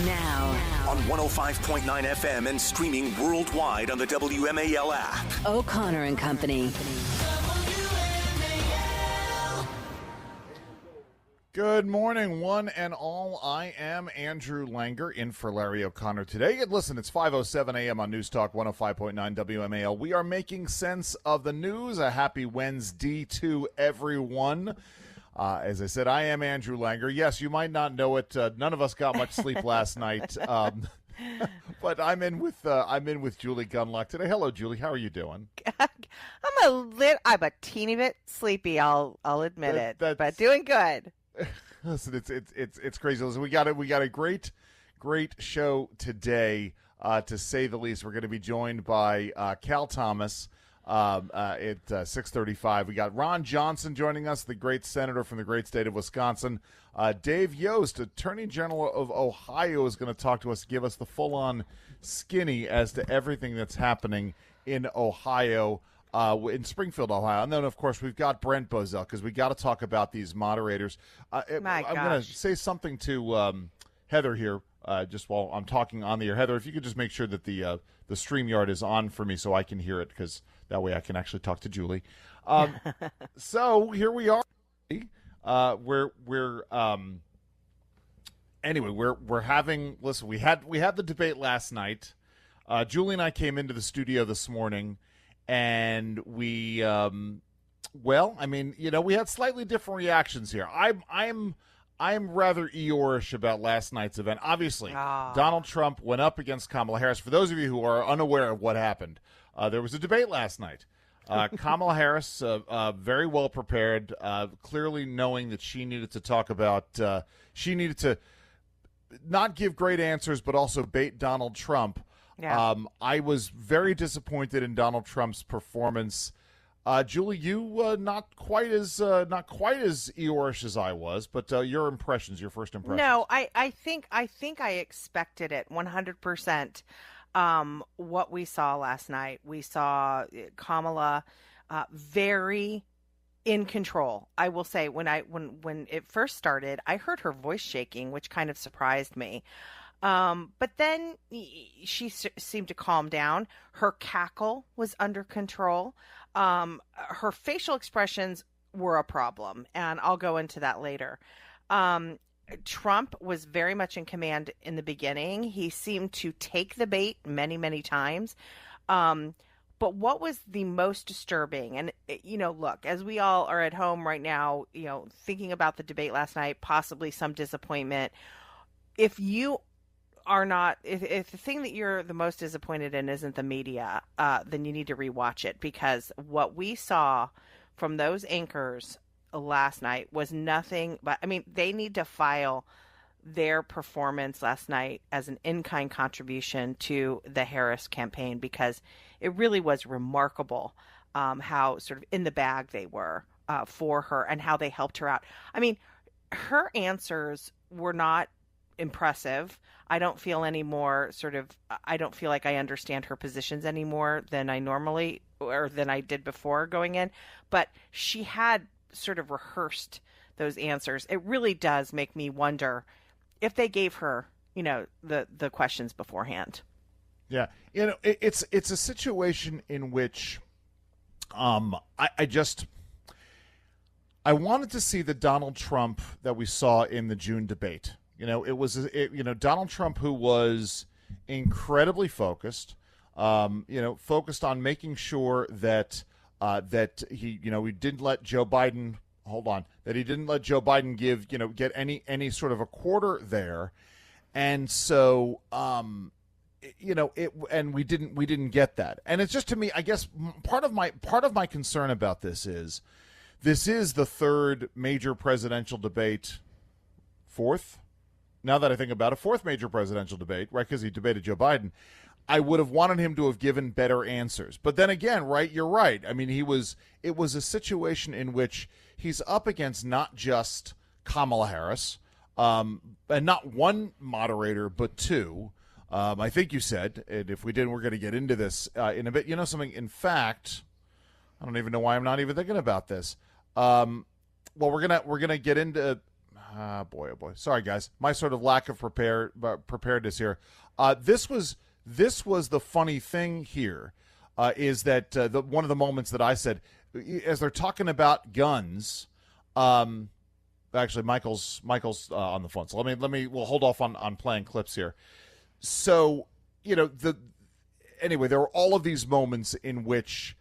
Now. On 105.9 FM and streaming worldwide on the WMAL app. O'Connor and Company. Good morning, one and all. I am Andrew Langer, in for Larry O'Connor today. And listen, it's 5:07 a.m. on News Talk 105.9 WMAL. We are making sense of the news. A happy Wednesday to everyone. As I said, I am Andrew Langer. Yes, you might not know it. None of us got much sleep last night. But I'm in with Julie Gunlock today. Hello, Julie. How are you doing? I'm a teeny bit sleepy. I'll admit it, but doing good. Listen, it's crazy. Listen, we got a great show today, to say the least. We're going to be joined by Cal Thomas at 6:35. We got Ron Johnson joining us, the great senator from the great state of Wisconsin. Dave Yost, Attorney General of Ohio, is going to talk to us, give us the full-on skinny as to everything that's happening in Ohio. In Springfield, Ohio. And then, of course, we've got Brent Bozell, because we got to talk about these moderators. I'm going to say something to Heather here, just while I'm talking on the air. Heather, if you could just make sure that the StreamYard is on for me so I can hear it, because that way I can actually talk to Julie. So here we are. We're having. Listen, we had the debate last night. Julie and I came into the studio this morning. And we, we had slightly different reactions here. I'm rather Eeyore-ish about last night's event. Obviously, Donald Trump went up against Kamala Harris. For those of you who are unaware of what happened, there was a debate last night. Kamala Harris, very well prepared, clearly knowing that she needed to talk about, she needed to not give great answers, but also bait Donald Trump. Yeah. I was very disappointed in Donald Trump's performance. Julie, you not quite as Eeyore-ish as I was, but your first impressions. No, I think I expected it 100%. What we saw last night, we saw Kamala very in control. I will say when it first started, I heard her voice shaking, which kind of surprised me. But then she seemed to calm down. Her cackle was under control. Her facial expressions were a problem, and I'll go into that later. Trump was very much in command in the beginning. He seemed to take the bait many, many times. But what was the most disturbing? And, look, as we all are at home right now, thinking about the debate last night, possibly some disappointment. If you are not, if the thing that you're the most disappointed in isn't the media, then you need to rewatch it, because what we saw from those anchors last night was nothing but, they need to file their performance last night as an in-kind contribution to the Harris campaign, because it really was remarkable how sort of in the bag they were for her and how they helped her out. Her answers were not impressive. I don't feel any more I don't feel like I understand her positions anymore than I normally, or than I did before going in, but she had sort of rehearsed those answers. It really does make me wonder if they gave her, the questions beforehand. Yeah. It's a situation in which I wanted to see the Donald Trump that we saw in the June debate. It was Donald Trump, who was incredibly focused, focused on making sure that he didn't let Joe Biden get any sort of a quarter there. And so, and we didn't get that. And it's just, to me, I guess part of my concern about this is the third major presidential debate, fourth. Now that I think about it, fourth major presidential debate, right? Because he debated Joe Biden. I would have wanted him to have given better answers. But then again, right, you're right. It was a situation in which he's up against not just Kamala Harris, and not one moderator, but two. I think you said, and if we didn't, we're going to get into this in a bit. You know something? In fact, I don't even know why I'm not even thinking about this. Well, we're gonna get into. boy, oh boy. Sorry, guys. My sort of lack of preparedness here. This was the funny thing here, is that one of the moments that I said, as they're talking about guns, actually, Michael's on the phone. So we'll hold off on playing clips here. So, anyway, there were all of these moments in which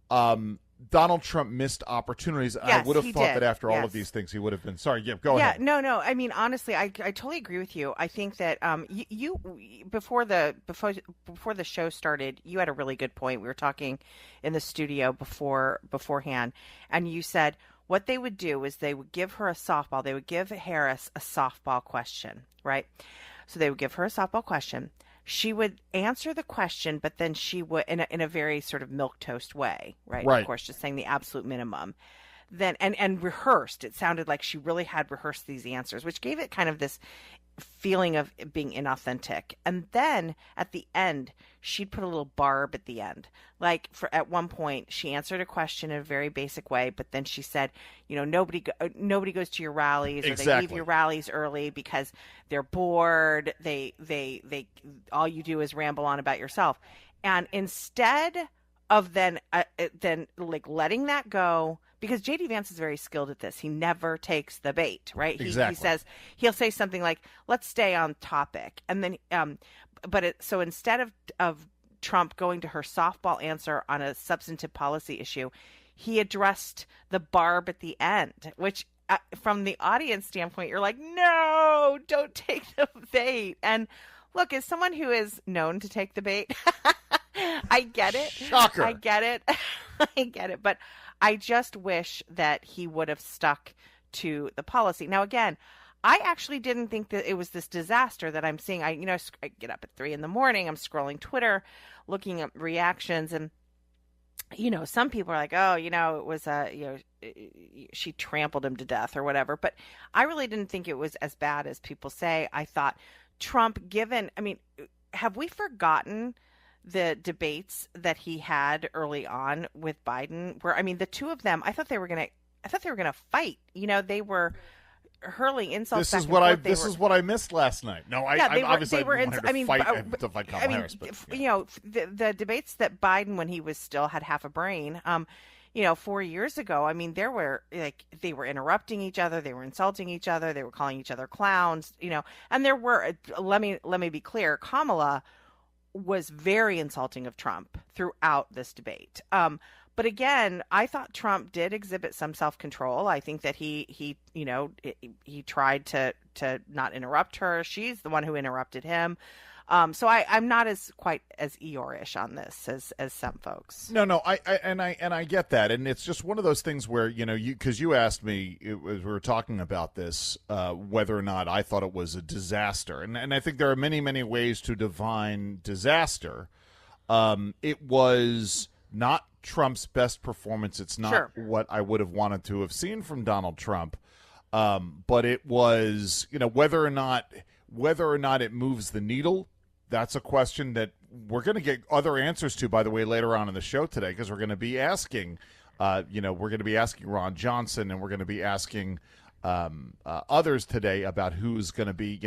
Donald Trump missed opportunities. Yes, I would have thought that after all Yes. of these things, he would have been. Sorry, go ahead. Yeah, no. I mean, honestly, I totally agree with you. I think that you before the show started, you had a really good point. We were talking in the studio beforehand, and you said what they would do is they would give her a softball. They would give Harris a softball question, right? So they would give her a softball question. She would answer the question, but then she would, in a very sort of milquetoast way, right? Right. Of course, just saying the absolute minimum. Then and rehearsed. It sounded like she really had rehearsed these answers, which gave it kind of this feeling of being inauthentic. And then at the end, she'd put a little barb at the end. Like at one point, she answered a question in a very basic way, but then she said, nobody goes to your rallies, or they leave your rallies early because they're bored. They all you do is ramble on about yourself. And instead of then like letting that go, because J.D. Vance is very skilled at this. He never takes the bait, right? Exactly. He says, he'll say something like, let's stay on topic. And then, so instead of Trump going to her softball answer on a substantive policy issue, he addressed the barb at the end, which from the audience standpoint, you're like, no, don't take the bait. And look, as someone who is known to take the bait, I get it. Shocker. I get it. I get it. But I just wish that he would have stuck to the policy. Now, again, I actually didn't think that it was this disaster that I'm seeing. I get up at 3 a.m. I'm scrolling Twitter, looking at reactions, and some people are like, oh, it was she trampled him to death or whatever. But I really didn't think it was as bad as people say. I thought Trump, have we forgotten the debates that he had early on with Biden, where, the two of them, I thought they were going to fight. They were hurling insults. This is what I missed last night. No, obviously wanted to fight Kamala Harris. But, the debates that Biden, when he was still had half a brain, 4 years ago, they were interrupting each other, they were insulting each other, they were calling each other clowns, and there were, let me be clear, Kamala was very insulting of Trump throughout this debate. But again, I thought Trump did exhibit some self-control. I think that he tried to not interrupt her. She's the one who interrupted him. So I'm not quite as Eeyore-ish on this as some folks. No, I get that, and it's just one of those things where because you asked me as we were talking about this whether or not I thought it was a disaster, and I think there are many ways to define disaster. It was not Trump's best performance. It's not what I would have wanted to have seen from Donald Trump, but it was whether or not it moves the needle. That's a question that we're going to get other answers to, by the way, later on in the show today, because we're going to be asking, Ron Johnson, and we're going to be asking others today about who's going to be,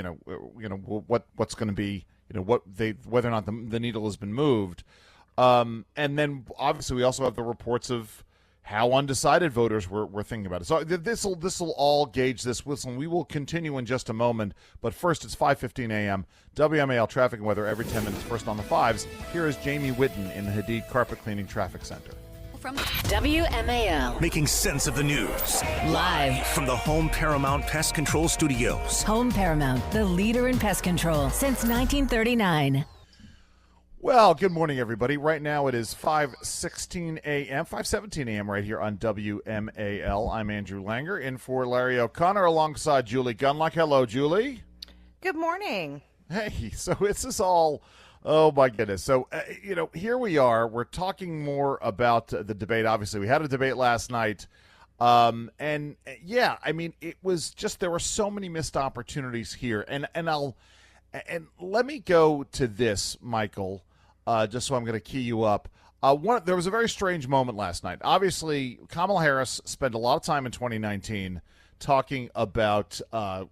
what's going to be, whether or not the needle has been moved, and then obviously we also have the reports of how undecided voters were thinking about it. So this will all gauge this. Listen, we will continue in just a moment, but first it's 5:15 a.m. WMAL traffic and weather every 10 minutes. First on the fives, here is Jamie Whitten in the Hadid Carpet Cleaning Traffic Center. From WMAL. Making sense of the news. Live from the Home Paramount Pest Control Studios. Home Paramount, the leader in pest control since 1939. Well, good morning, everybody. Right now it is 5:16 a.m., 5:17 a.m. right here on WMAL. I'm Andrew Langer, in for Larry O'Connor alongside Julie Gunlock. Hello, Julie. Good morning. Hey, so this is all, oh my goodness. So, here we are. We're talking more about the debate. Obviously, we had a debate last night. It was just, there were so many missed opportunities here. And let me go to this, Michael, just so I'm going to key you up. There was a very strange moment last night. Obviously, Kamala Harris spent a lot of time in 2019 talking about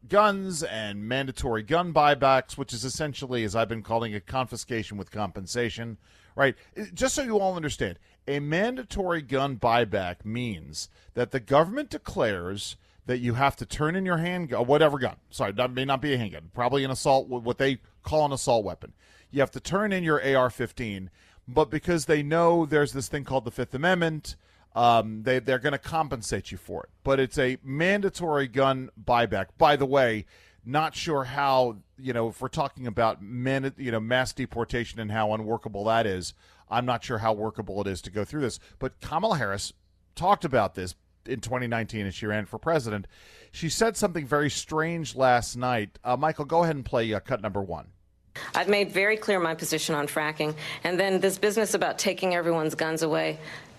guns and mandatory gun buybacks, which is essentially, as I've been calling it, confiscation with compensation, right? Just so you all understand, a mandatory gun buyback means that the government declares that you have to turn in your handgun, whatever gun. Sorry, that may not be a handgun. Probably an assault, what they call an assault weapon. You have to turn in your AR-15, but because they know there's this thing called the Fifth Amendment, they're going to compensate you for it. But it's a mandatory gun buyback. By the way, not sure how, if we're talking about mass deportation and how unworkable that is, I'm not sure how workable it is to go through this. But Kamala Harris talked about this in 2019 as she ran for president. She said something very strange last night. Michael, go ahead and play cut number 1. I've made very clear my position on fracking. And then this business about taking everyone's guns away.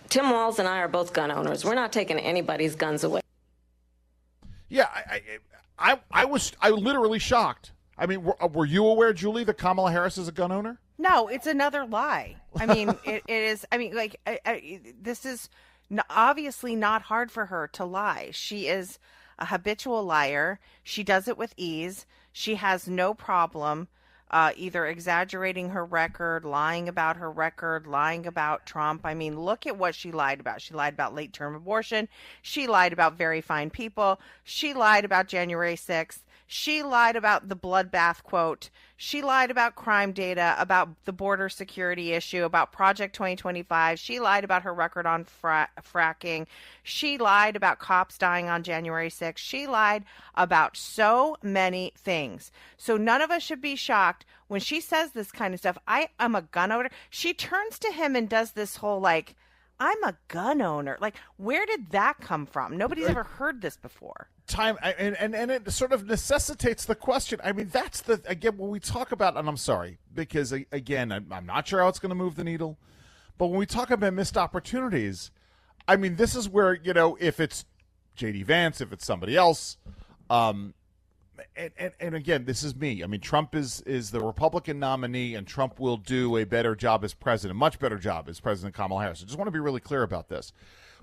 Tim Walz and I are both gun owners. We're not taking anybody's guns away. Yeah, I was literally shocked. I mean, were you aware, Julie, that Kamala Harris is a gun owner? No, it's another lie. I mean, it is. I mean, this is obviously not hard for her to lie. She is a habitual liar. She does it with ease. She has no problem either exaggerating her record, lying about her record, lying about Trump. I mean, look at what she lied about. She lied about late-term abortion. She lied about very fine people. She lied about January 6th. She lied about the bloodbath quote. She lied about crime data, about the border security issue, about Project 2025. She lied about her record on fracking. She lied about cops dying on January 6th. She lied about so many things. So none of us should be shocked when she says this kind of stuff. I am a gun owner. She turns to him and does this whole I'm a gun owner. Where did that come from? Nobody's ever heard this before. And it sort of necessitates the question. I mean, that's again, when we talk about, and I'm sorry, because again, I'm not sure how it's going to move the needle, but when we talk about missed opportunities, I mean, this is where, if it's J.D. Vance, if it's somebody else, and again, this is me. I mean, Trump is the Republican nominee, and Trump will do a better job as president, much better job as President Kamala Harris. I just want to be really clear about this.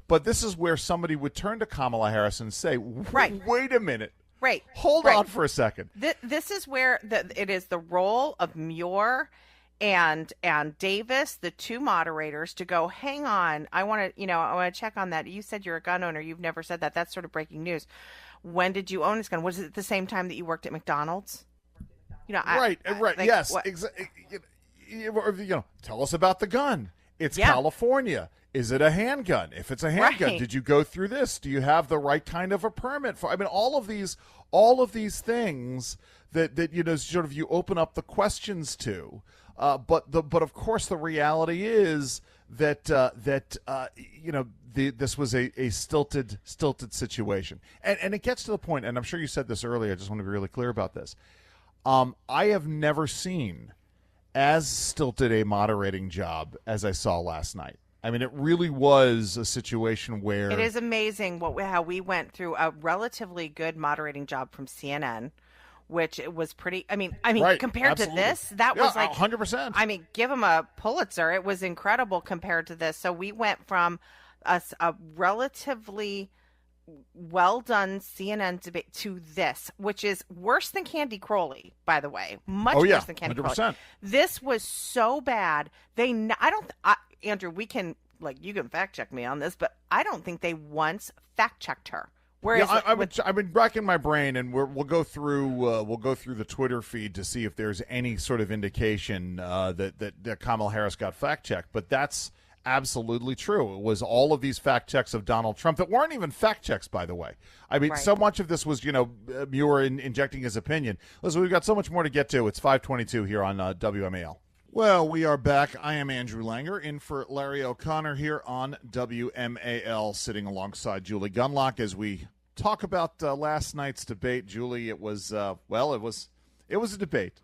But this is where somebody would turn to Kamala Harris and say, wait a minute. Right. Hold on for a second. This is where it is the role of Muir and Davis, the two moderators, to go, hang on. I want to check on that. You said you're a gun owner. You've never said that. That's sort of breaking news. When did you own this gun? Was it at the same time that you worked at McDonald's? Right. Yes. Exactly. Tell us about the gun. It's California. Is it a handgun? If it's a handgun, did you go through this? Do you have the right kind of a permit for? I mean, all of these things that sort of you open up the questions to. But of course the reality is that this was a stilted situation, and it gets to the point. And I'm sure you said this earlier. I just want to be really clear about this. I have never seen as stilted a moderating job as I saw last night. I mean, it really was a situation where it is amazing how we went through a relatively good moderating job from CNN, which it was pretty. I mean, right, compared absolutely. to this, that was 100%. I mean, give him a Pulitzer. It was incredible compared to this. So we went from a relatively well done CNN debate to this, which is worse than Candy Crowley, by the way. Much worse than Candy 100%. Crowley. This was so bad. Andrew, you can fact check me on this, but I don't think they once fact checked her. Whereas I've been racking my brain, and we'll go through the Twitter feed to see if there's any sort of indication that Kamala Harris got fact checked. But that's absolutely true. It was all of these fact checks of Donald Trump that weren't even fact checks, by the way. I mean, so much of this was Muir injecting his opinion. Listen, we've got so much more to get to. It's 5:22 here on WMAL. Well, we are back. I am Andrew Langer, in for Larry O'Connor here on WMAL, sitting alongside Julie Gunlock as we talk about last night's debate. Julie, it was a debate.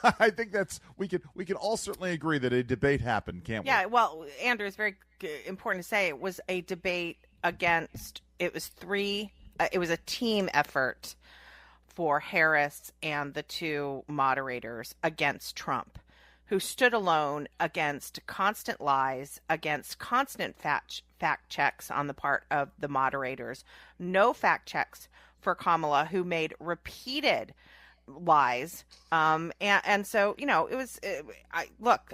I think we can all certainly agree that a debate happened, can't we? Yeah. Well, Andrew, it's very important to say it was a debate against. It was it was a team effort for Harris and the two moderators against Trump, who stood alone against constant lies, against constant fact checks on the part of the moderators, no fact checks for Kamala, who made repeated lies. And so, it was,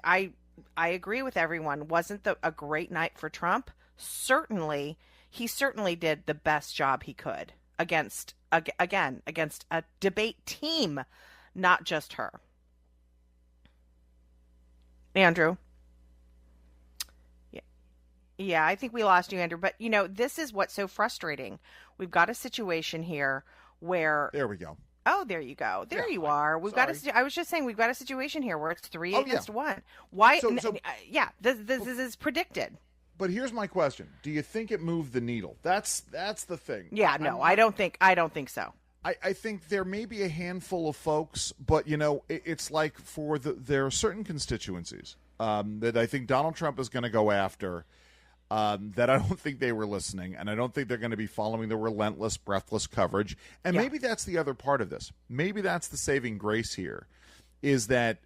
I agree with everyone. Wasn't a great night for Trump? He certainly did the best job he could against a debate team, not just her. Andrew. Yeah, I think we lost you, Andrew. But, this is what's so frustrating. We've got a situation here where... There we go. Oh, there you go. There you are. I was just saying, we've got a situation here where it's 3 against 1. Why? This is predicted. But here's my question. Do you think it moved the needle? That's the thing. Yeah, I don't think so. I think there may be a handful of folks, but, it's like there are certain constituencies that I think Donald Trump is going to go after that I don't think they were listening, and I don't think they're going to be following the relentless, breathless coverage. And maybe that's the other part of this. Maybe that's the saving grace here, is that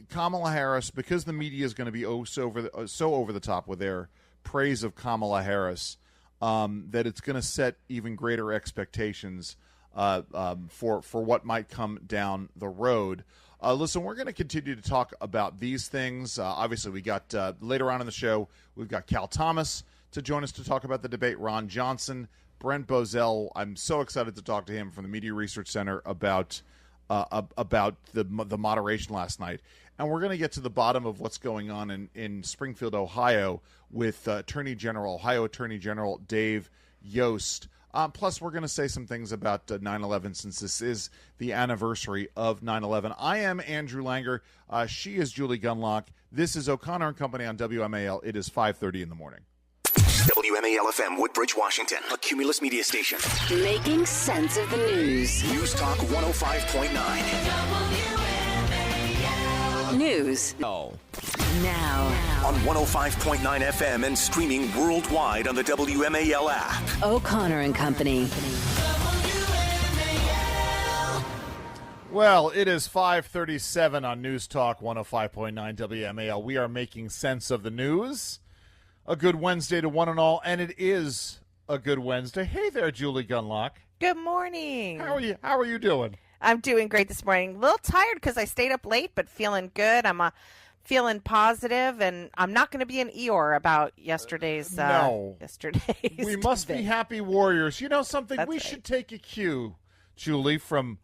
Kamala Harris, because the media is going to be so over the top with their praise of Kamala Harris, that it's going to set even greater expectations for what might come down the road. Listen, we're going to continue to talk about these things. Obviously, we got later on in the show, we've got Cal Thomas to join us to talk about the debate. Ron Johnson, Brent Bozell. I'm so excited to talk to him from the Media Research Center about the moderation last night. And we're going to get to the bottom of what's going on in Springfield, Ohio, with Ohio Attorney General Dave Yost. Plus, we're going to say some things about 9/11, since this is the anniversary of 9/11. I am Andrew Langer. She is Julie Gunlock. This is O'Connor and Company on WMAL. It is 5:30 in the morning. WMAL FM, Woodbridge, Washington, a Cumulus media station. Making sense of the news. News Talk 105.9. News. Now. On 105.9 FM and streaming worldwide on the WMAL app. O'Connor and Company. Well, it is 5:37 on News Talk 105.9 WMAL. We are making sense of the news. A good Wednesday to one and all, and it is a good Wednesday. Hey there, Julie Gunlock. Good morning. How are you doing? I'm doing great this morning. A little tired because I stayed up late, but feeling good. I'm feeling positive, and I'm not going to be an Eeyore about yesterday's. No. Yesterday's. We must be happy warriors. You know something? That's we right. should take a cue, Julie, from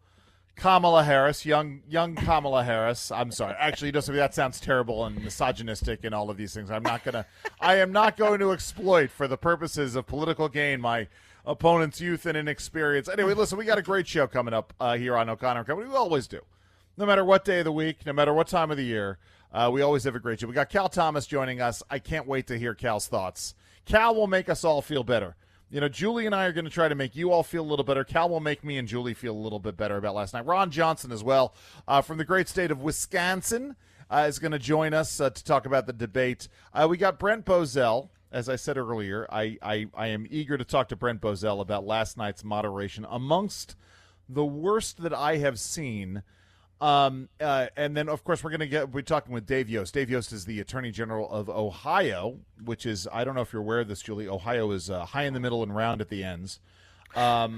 Kamala Harris, young Kamala Harris. I'm sorry. Actually, that sounds terrible and misogynistic and all of these things. I am not going to exploit for the purposes of political gain my opponent's youth and inexperience. Anyway, listen, we got a great show coming up here on O'Connor Company. We always do. No matter what day of the week, no matter what time of the year, we always have a great show. We got Cal Thomas joining us. I can't wait to hear Cal's thoughts. Cal will make us all feel better. Julie and I are going to try to make you all feel a little better. Cal will make me and Julie feel a little bit better about last night. Ron Johnson as well, from the great state of Wisconsin, is going to join us to talk about the debate. We got Brent Bozell. As I said earlier, I am eager to talk to Brent Bozell about last night's moderation, amongst the worst that I have seen. And then, of course, we're talking with Dave Yost. Dave Yost is the Attorney General of Ohio, which is, I don't know if you're aware of this, Julie. Ohio is high in the middle and round at the ends. But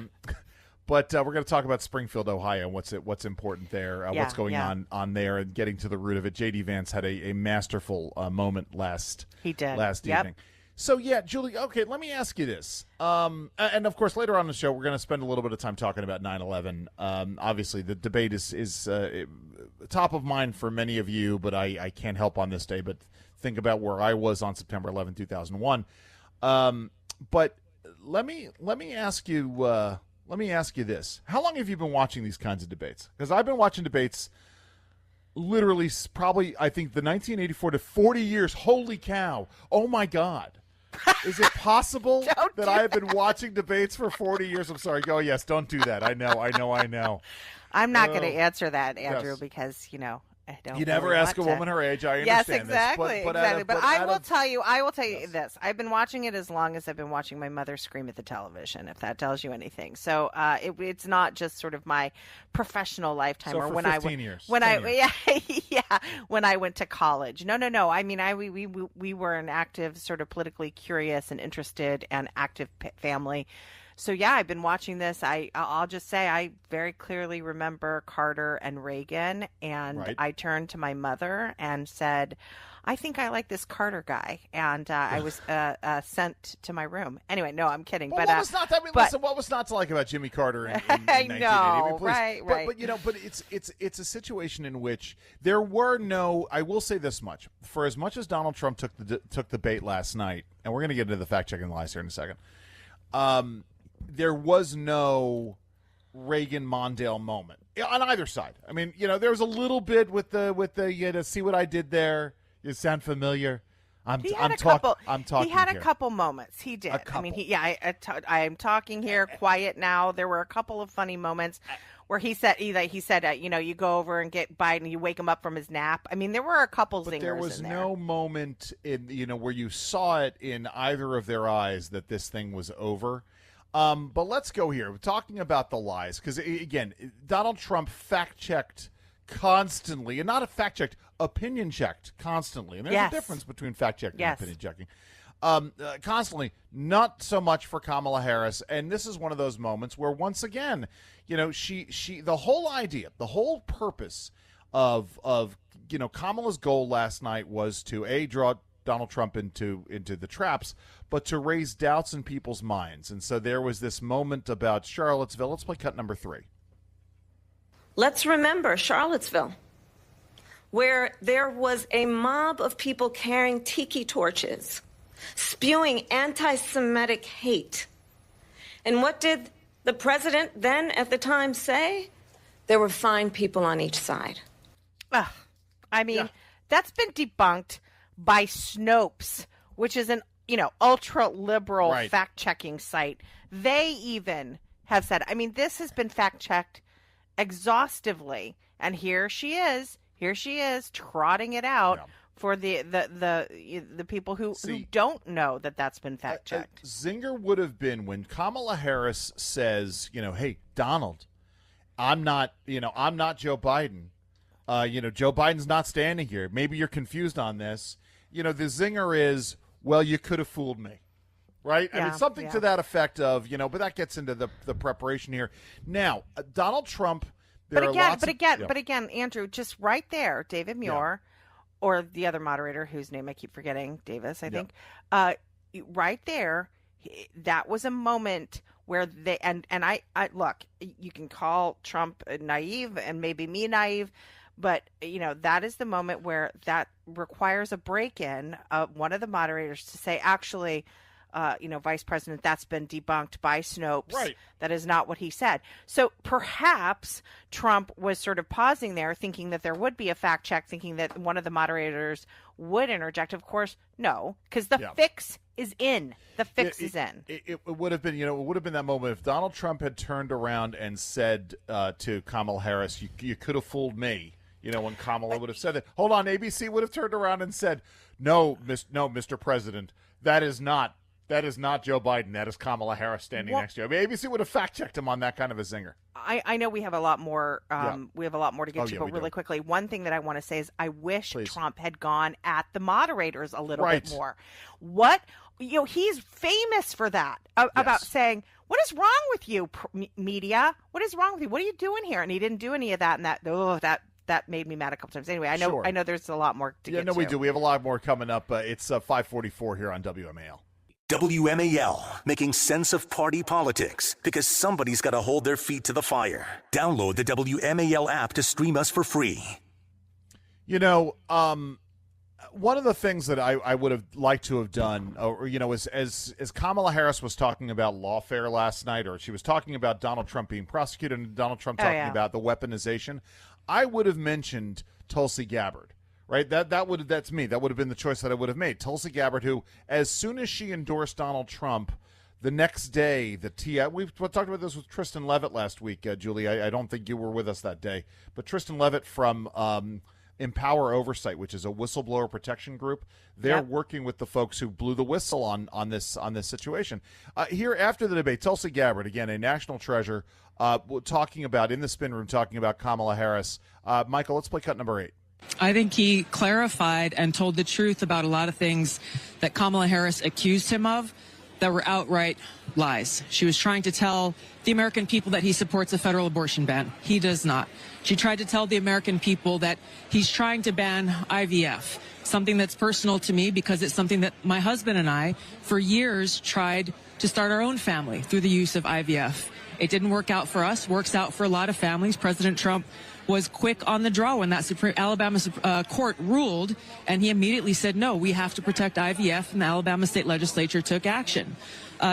we're going to talk about Springfield, Ohio, and what's important there, what's going on there, and getting to the root of it. J.D. Vance had a masterful moment last evening. So, yeah, Julie, okay, let me ask you this. And, of course, later on in the show, we're going to spend a little bit of time talking about 9/11. Obviously, the debate is top of mind for many of you, but I can't help on this day but think about where I was on September 11, 2001. But let me ask you this. How long have you been watching these kinds of debates? Because I've been watching debates literally probably, I think, the 1984 to 40 years. Holy cow. Oh, my God. Is it possible that I have been watching debates for 40 years? I'm sorry. Oh, yes, don't do that. I know. I'm not going to answer that, Andrew, because, I don't. You never ask a woman her age. I understand. Yes, exactly. This, but I will tell you this. I've been watching it as long as I've been watching my mother scream at the television, if that tells you anything. So it's not just sort of my professional lifetime, or when 15 years. When I went to college. No. I mean, we were an active, sort of politically curious and interested and active family. yeah, I've been watching this. I'll just say I very clearly remember Carter and Reagan, and Right. I turned to my mother and said, I think I like this Carter guy, and I was sent to my room. Anyway, no, I'm kidding. But what was not? I mean, listen, what was not to like about Jimmy Carter in 1980? I know, Please. right. But it's a situation in which there were no. I will say this much: for as much as Donald Trump took the bait last night, and we're going to get into the fact checking lies here in a second. There was no Reagan Mondale moment on either side. I mean, there was a little bit with the see what I did there. You sound familiar. I'm talking. He had here. a couple moments. He did. A couple. I mean, I am talking here. Quiet now. There were a couple of funny moments where he said, you go over and get Biden, you wake him up from his nap. I mean, there were a couple zingers in there. There was no moment in where you saw it in either of their eyes that this thing was over. But let's go here. We're talking about the lies because again, Donald Trump fact-checked constantly, and not a fact-checked, opinion-checked constantly. And there's a difference between fact-checking and opinion-checking. Constantly, not so much for Kamala Harris, and this is one of those moments where once again, she the whole idea, the whole purpose of Kamala's goal last night was to draw Donald Trump into the traps, but to raise doubts in people's minds. And so there was this moment about Charlottesville. Let's play cut number 3. Let's remember Charlottesville, where there was a mob of people carrying tiki torches, spewing anti-Semitic hate. And what did the president then at the time say? There were fine people on each side. That's been debunked by Snopes, which is an ultra-liberal fact-checking site. They even have said, this has been fact-checked exhaustively, and here she is trotting it out for the people who don't know that that's been fact checked. Zinger would have been when Kamala Harris says, hey, Donald, I'm not Joe Biden. Joe Biden's not standing here. Maybe you're confused on this. The zinger is, well, you could have fooled me. Right? Yeah, I mean, something to that effect of, but that gets into the preparation here. Now, Donald Trump, but again, Andrew, just right there, David Muir, or the other moderator whose name I keep forgetting, Davis, I think, right there, that was a moment where they, and I look, you can call Trump naive and maybe me naive, but, that is the moment where that requires a break-in of one of the moderators to say, actually, Vice President, that's been debunked by Snopes. Right. That is not what he said. So perhaps Trump was sort of pausing there, thinking that there would be a fact check, thinking that one of the moderators would interject. Of course, no, because the fix is in. The fix is in. It would have been, it would have been that moment if Donald Trump had turned around and said to Kamala Harris, you could have fooled me. When Kamala would have said that. Hold on, ABC would have turned around and said, no, Mr. President, that is not Joe Biden. That is Kamala Harris standing next to you. I mean, ABC would have fact-checked him on that kind of a zinger. I know we have a lot more. We have a lot more to get to, but really quickly, one thing that I want to say is I wish Trump had gone at the moderators a little bit more. He's famous for that, about saying, what is wrong with you, media? What is wrong with you? What are you doing here? And he didn't do any of that, and that made me mad a couple times. Anyway, I know there's a lot more to get to. We do. We have a lot more coming up. It's 5:44 here on WMAL. WMAL, making sense of party politics, because somebody's got to hold their feet to the fire. Download the WMAL app to stream us for free. One of the things that I would have liked to have done, as Kamala Harris was talking about lawfare last night, or she was talking about Donald Trump being prosecuted and Donald Trump talking about the weaponization, I would have mentioned Tulsi Gabbard. Right, that's me. That would have been the choice that I would have made. Tulsi Gabbard, who, as soon as she endorsed Donald Trump, the next day, we've talked about this with Tristan Levitt last week, Julie. I don't think you were with us that day, but Tristan Levitt from Empower Oversight, which is a whistleblower protection group, they're working with the folks who blew the whistle on this situation. Here after the debate, Tulsi Gabbard, again a national treasure, talking about in the spin room, talking about Kamala Harris. Michael, let's play cut number 8. I think he clarified and told the truth about a lot of things that Kamala Harris accused him of that were outright lies. She was trying to tell the American people that he supports a federal abortion ban. He does not. She tried to tell the American people that he's trying to ban IVF, something that's personal to me because it's something that my husband and I, for years, tried to start our own family through the use of IVF. It didn't work out for us, works out for a lot of families. President Trump was quick on the draw when that Alabama court ruled, and he immediately said, no, we have to protect IVF, and the Alabama state legislature took action.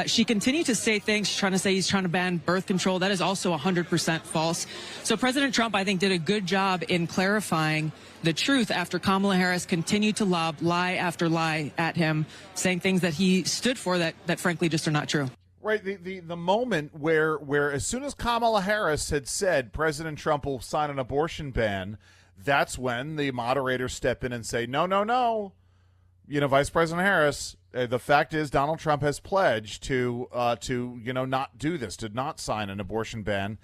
She continued to say things. She's trying to say he's trying to ban birth control. That is also 100% false. So President Trump, I think, did a good job in clarifying the truth after Kamala Harris continued to lob lie after lie at him, saying things that he stood for that frankly just are not true. Right, the moment where as soon as Kamala Harris had said President Trump will sign an abortion ban, that's when the moderators step in and say, no. Vice President Harris, the fact is Donald Trump has pledged to not do this, to not sign an abortion ban.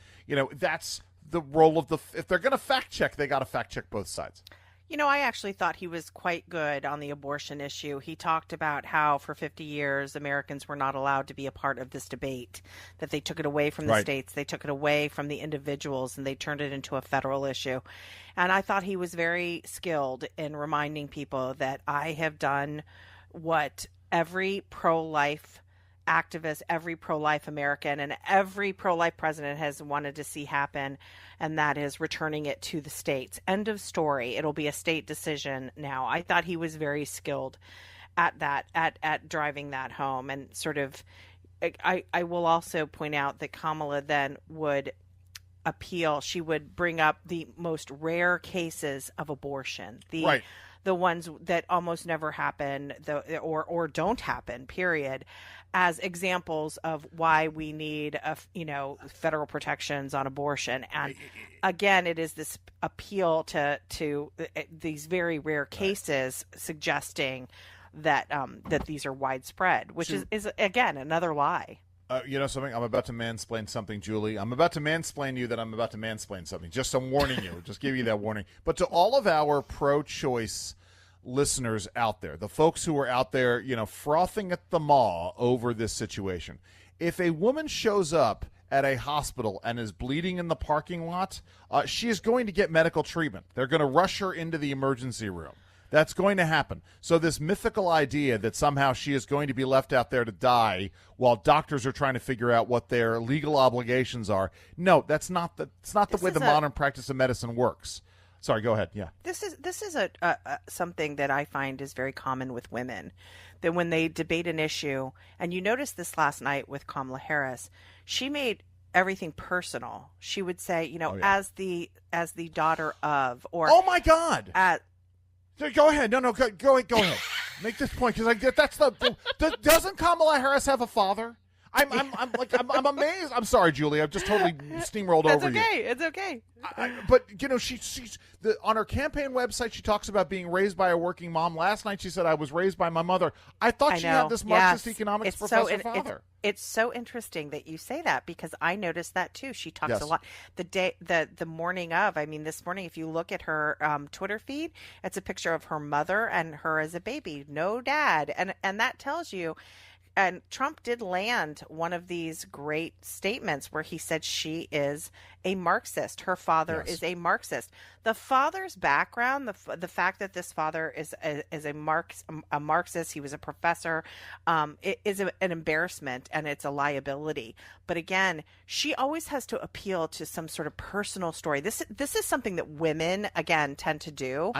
That's the role of if they're going to fact check, they got to fact check both sides. I actually thought he was quite good on the abortion issue. He talked about how for 50 years Americans were not allowed to be a part of this debate, that they took it away from the states, they took it away from the individuals, and they turned it into a federal issue. And I thought he was very skilled in reminding people that I have done what every pro-life activist, every pro-life American, and every pro-life president has wanted to see happen, and that is returning it to the states. End of story. It'll be a state decision now. I thought he was very skilled at that, at driving that home. And sort of, I will also point out that Kamala then would appeal. She would bring up the most rare cases of abortion. The ones that almost never happen, or don't happen, period, as examples of why we need federal protections on abortion. And again, it is this appeal to these very rare cases, suggesting that these are widespread, which is again another lie. Something? I'm about to mansplain something, Julie. I'm about to mansplain you that I'm about to mansplain something. Just I'm warning you. Just give you that warning. But to all of our pro-choice listeners out there, the folks who are out there, frothing at the maw over this situation, if a woman shows up at a hospital and is bleeding in the parking lot, she is going to get medical treatment. They're going to rush her into the emergency room. That's going to happen. So this mythical idea that somehow she is going to be left out there to die while doctors are trying to figure out what their legal obligations are, no, that's not the way the modern practice of medicine works. Sorry, go ahead. Yeah. This is a something that I find is very common with women, that when they debate an issue, and you noticed this last night with Kamala Harris, she made everything personal. She would say, as the daughter of, or oh my God. Go ahead. No, go ahead. Make this point, because that's doesn't Kamala Harris have a father? I'm amazed. I'm sorry, Julie. I've just totally steamrolled over you. It's okay. But she's on her campaign website. She talks about being raised by a working mom. Last night she said, "I was raised by my mother." I thought she had this Marxist economics professor father. It's so interesting that you say that, because I noticed that too. She talks a lot the morning of. I mean, this morning, if you look at her Twitter feed, it's a picture of her mother and her as a baby, no dad, and that tells you. And Trump did land one of these great statements where he said she is a Marxist. Her father is a Marxist. The father's background, the fact that this father is a Marxist, he was a professor, it is an embarrassment, and it's a liability. But again, she always has to appeal to some sort of personal story. This is something that women, again, tend to do.